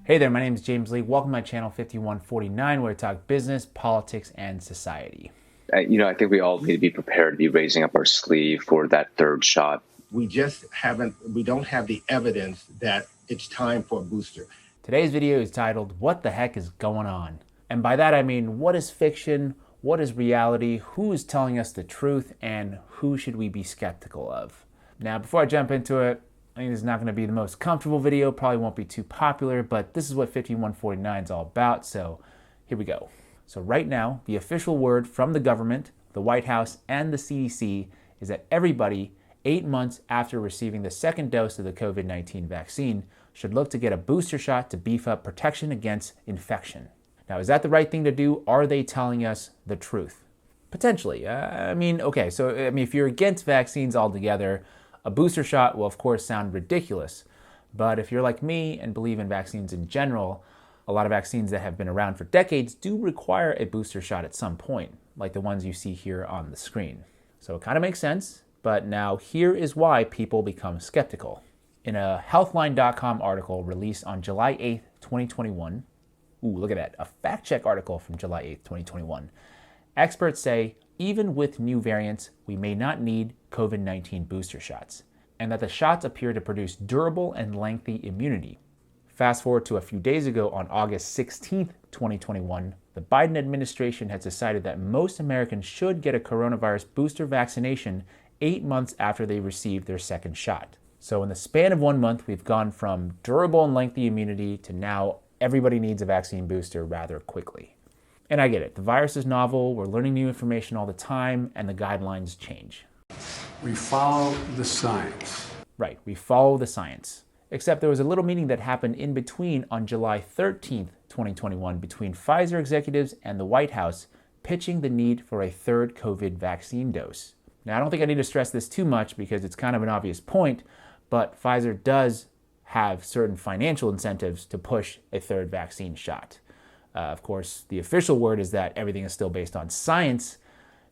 Hey there, my name is James Lee. Welcome to my channel 5149, where I talk business, politics, and society. I think we all need to be prepared to be raising up our sleeve for that third shot. We don't have the evidence that it's time for a booster. Today's video is titled, What the Heck is Going On? And by that I mean, what is fiction? What is reality? Who is telling us the truth? And who should we be skeptical of? Now, before I jump into it, I think this is not going to be the most comfortable video, probably won't be too popular, but this is what 5149 is all about, so here we go. So right now, the official word from the government, the White House, and the CDC is that everybody 8 months after receiving the second dose of the COVID-19 vaccine should look to get a booster shot to beef up protection against infection. Now, is that the right thing to do? Are they telling us the truth? Potentially. If you're against vaccines altogether, a booster shot will of course sound ridiculous. But if you're like me and believe in vaccines in general, a lot of vaccines that have been around for decades do require a booster shot at some point, like the ones you see here on the screen. So it kind of makes sense, but now here is why people become skeptical. In a Healthline.com article released on July 8th, 2021, look at that, a fact check article from July 8th, 2021, experts say even with new variants, we may not need COVID-19 booster shots, and that the shots appear to produce durable and lengthy immunity. Fast forward to a few days ago on August 16th, 2021, the Biden administration has decided that most Americans should get a coronavirus booster vaccination 8 months after they receive their second shot. So in the span of 1 month, we've gone from durable and lengthy immunity to now everybody needs a vaccine booster rather quickly. And I get it, the virus is novel, we're learning new information all the time, and the guidelines change. We follow the science. Right, we follow the science. Except there was a little meeting that happened in between on July 13th, 2021, between Pfizer executives and the White House pitching the need for a third COVID vaccine dose. Now, I don't think I need to stress this too much because it's kind of an obvious point, but Pfizer does have certain financial incentives to push a third vaccine shot. Of course, the official word is that everything is still based on science.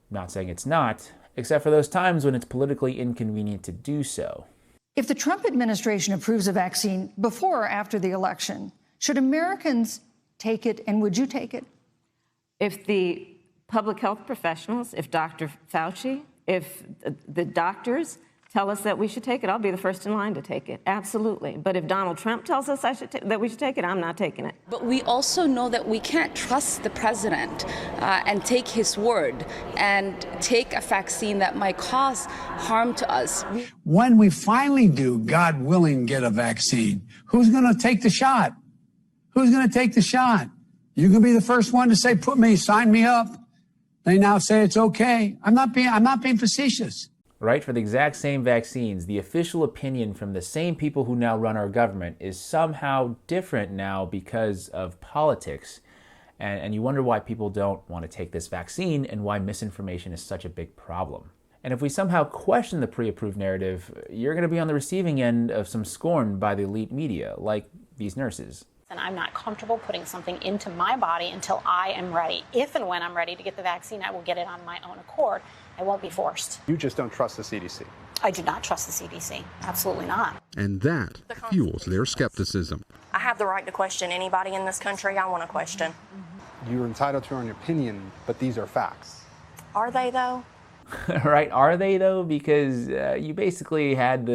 I'm not saying it's not, except for those times when it's politically inconvenient to do so. If the Trump administration approves a vaccine before or after the election, should Americans take it, and would you take it? If the public health professionals, if Dr. Fauci, if the doctors tell us that we should take it, I'll be the first in line to take it, absolutely. But if Donald Trump tells us that we should take it, I'm not taking it. But we also know that we can't trust the president and take his word and take a vaccine that might cause harm to us. When we finally do, God willing, get a vaccine, who's going to take the shot? Who's going to take the shot? You can be the first one to say, sign me up. They now say it's okay. I'm not being facetious. Right? For the exact same vaccines, the official opinion from the same people who now run our government is somehow different now because of politics. And you wonder why people don't want to take this vaccine and why misinformation is such a big problem. And if we somehow question the pre-approved narrative, you're going to be on the receiving end of some scorn by the elite media, like these nurses. And I'm not comfortable putting something into my body until I am ready. If and when I'm ready to get the vaccine, I will get it on my own accord. I won't be forced. You just don't trust the CDC? I do not trust the CDC. Absolutely not. And that fuels their skepticism. I have the right to question anybody in this country I want to question. You're entitled to your own opinion, but these are facts. Are they, though? Right, are they, though? Because you basically had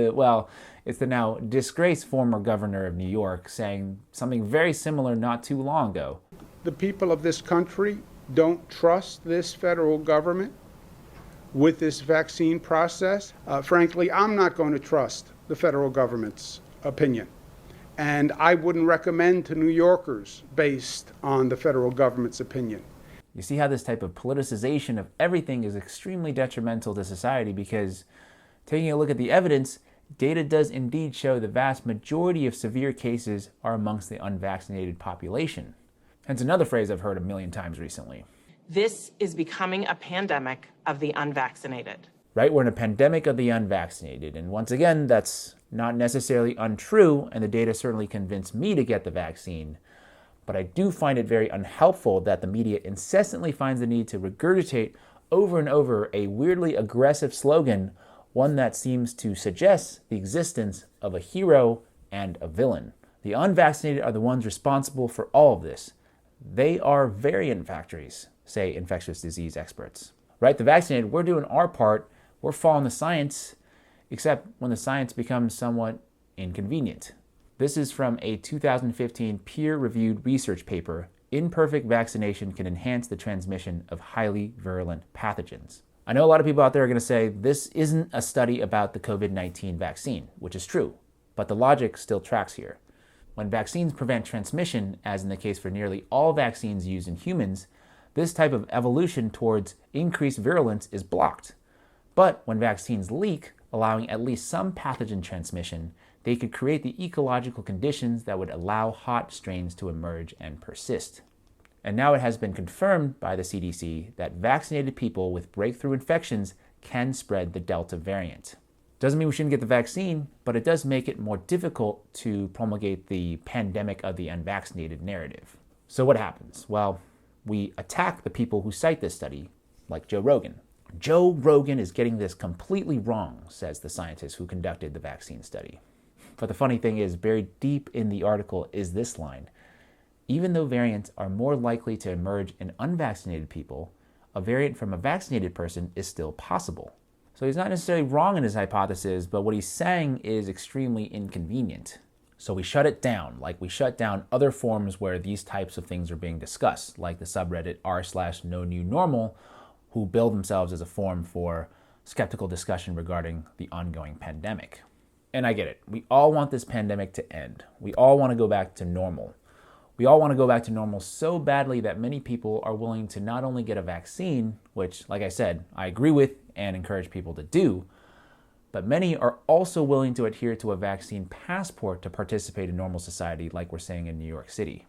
it's the now disgraced former governor of New York saying something very similar not too long ago. The people of this country don't trust this federal government with this vaccine process. Frankly, I'm not going to trust the federal government's opinion. And I wouldn't recommend to New Yorkers based on the federal government's opinion. You see how this type of politicization of everything is extremely detrimental to society because taking a look at the evidence, data does indeed show the vast majority of severe cases are amongst the unvaccinated population. Hence another phrase I've heard a million times recently. This is becoming a pandemic of the unvaccinated. Right, we're in a pandemic of the unvaccinated. And once again, that's not necessarily untrue, and the data certainly convinced me to get the vaccine. But I do find it very unhelpful that the media incessantly finds the need to regurgitate over and over a weirdly aggressive slogan, one that seems to suggest the existence of a hero and a villain. The unvaccinated are the ones responsible for all of this. They are variant factories, say infectious disease experts. Right? The vaccinated, we're doing our part, we're following the science, except when the science becomes somewhat inconvenient. This is from a 2015 peer-reviewed research paper, Imperfect Vaccination Can Enhance the Transmission of Highly Virulent Pathogens. I know a lot of people out there are going to say this isn't a study about the COVID-19 vaccine, which is true, but the logic still tracks here. When vaccines prevent transmission, as in the case for nearly all vaccines used in humans, this type of evolution towards increased virulence is blocked. But when vaccines leak, allowing at least some pathogen transmission, they could create the ecological conditions that would allow hot strains to emerge and persist. And now it has been confirmed by the CDC that vaccinated people with breakthrough infections can spread the Delta variant. Doesn't mean we shouldn't get the vaccine, but it does make it more difficult to promulgate the pandemic of the unvaccinated narrative. So what happens? Well, we attack the people who cite this study, like Joe Rogan. Joe Rogan is getting this completely wrong, says the scientist who conducted the vaccine study. But the funny thing is, buried deep in the article is this line. Even though variants are more likely to emerge in unvaccinated people, a variant from a vaccinated person is still possible. So he's not necessarily wrong in his hypothesis, but what he's saying is extremely inconvenient. So we shut it down, like we shut down other forums where these types of things are being discussed, like the subreddit r/NoNewNormal, who bill themselves as a forum for skeptical discussion regarding the ongoing pandemic. And I get it. We all want this pandemic to end. We all want to go back to normal. We all want to go back to normal so badly that many people are willing to not only get a vaccine, which, like I said, I agree with and encourage people to do, but many are also willing to adhere to a vaccine passport to participate in normal society, like we're saying in New York City.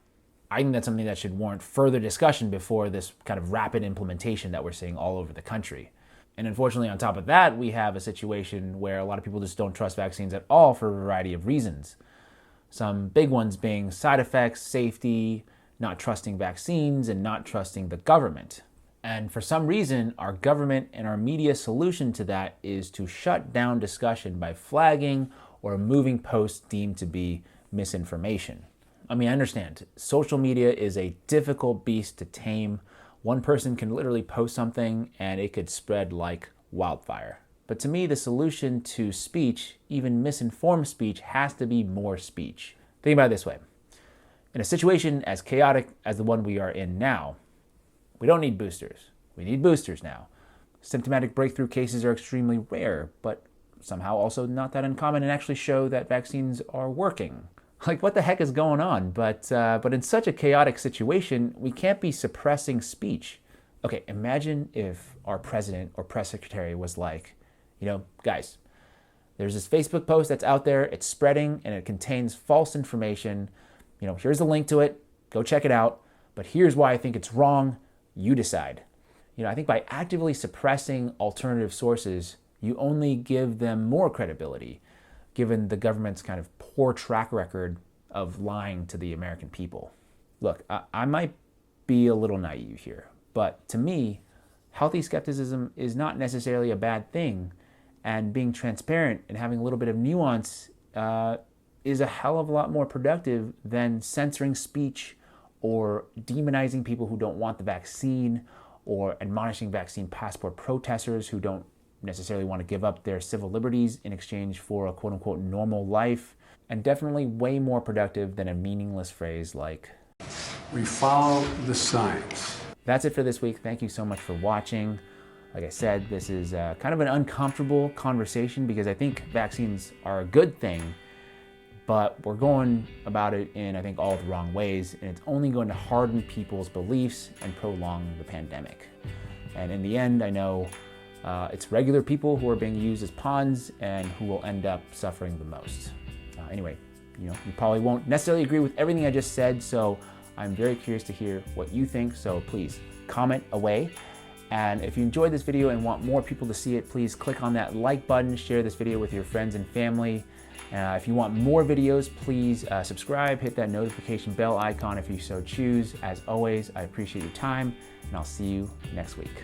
I think that's something that should warrant further discussion before this kind of rapid implementation that we're seeing all over the country. And unfortunately, on top of that, we have a situation where a lot of people just don't trust vaccines at all for a variety of reasons. Some big ones being side effects, safety, not trusting vaccines, and not trusting the government. And for some reason, our government and our media solution to that is to shut down discussion by flagging or removing posts deemed to be misinformation. I mean, I understand. Social media is a difficult beast to tame. One person can literally post something and it could spread like wildfire. But to me, the solution to speech, even misinformed speech, has to be more speech. Think about it this way. In a situation as chaotic as the one we are in now, we don't need boosters. We need boosters now. Symptomatic breakthrough cases are extremely rare, but somehow also not that uncommon and actually show that vaccines are working. Like, what the heck is going on? But in such a chaotic situation, we can't be suppressing speech. Okay, imagine if our president or press secretary was like, guys, there's this Facebook post that's out there, it's spreading, and it contains false information. Here's the link to it, go check it out, but here's why I think it's wrong, you decide. I think by actively suppressing alternative sources, you only give them more credibility, given the government's kind of poor track record of lying to the American people. Look, I might be a little naive here, but to me, healthy skepticism is not necessarily a bad thing, and being transparent and having a little bit of nuance is a hell of a lot more productive than censoring speech or demonizing people who don't want the vaccine or admonishing vaccine passport protesters who don't necessarily want to give up their civil liberties in exchange for a quote-unquote normal life, and definitely way more productive than a meaningless phrase like, we follow the science. That's it for this week. Thank you so much for watching. Like I said, this is kind of an uncomfortable conversation because I think vaccines are a good thing, but we're going about it in, I think, all the wrong ways, and it's only going to harden people's beliefs and prolong the pandemic. And in the end, I know it's regular people who are being used as pawns and who will end up suffering the most. Anyway, you probably won't necessarily agree with everything I just said, so I'm very curious to hear what you think, so please comment away. And if you enjoyed this video and want more people to see it, please click on that like button, share this video with your friends and family. If you want more videos, please subscribe, hit that notification bell icon if you so choose. As always, I appreciate your time, and I'll see you next week.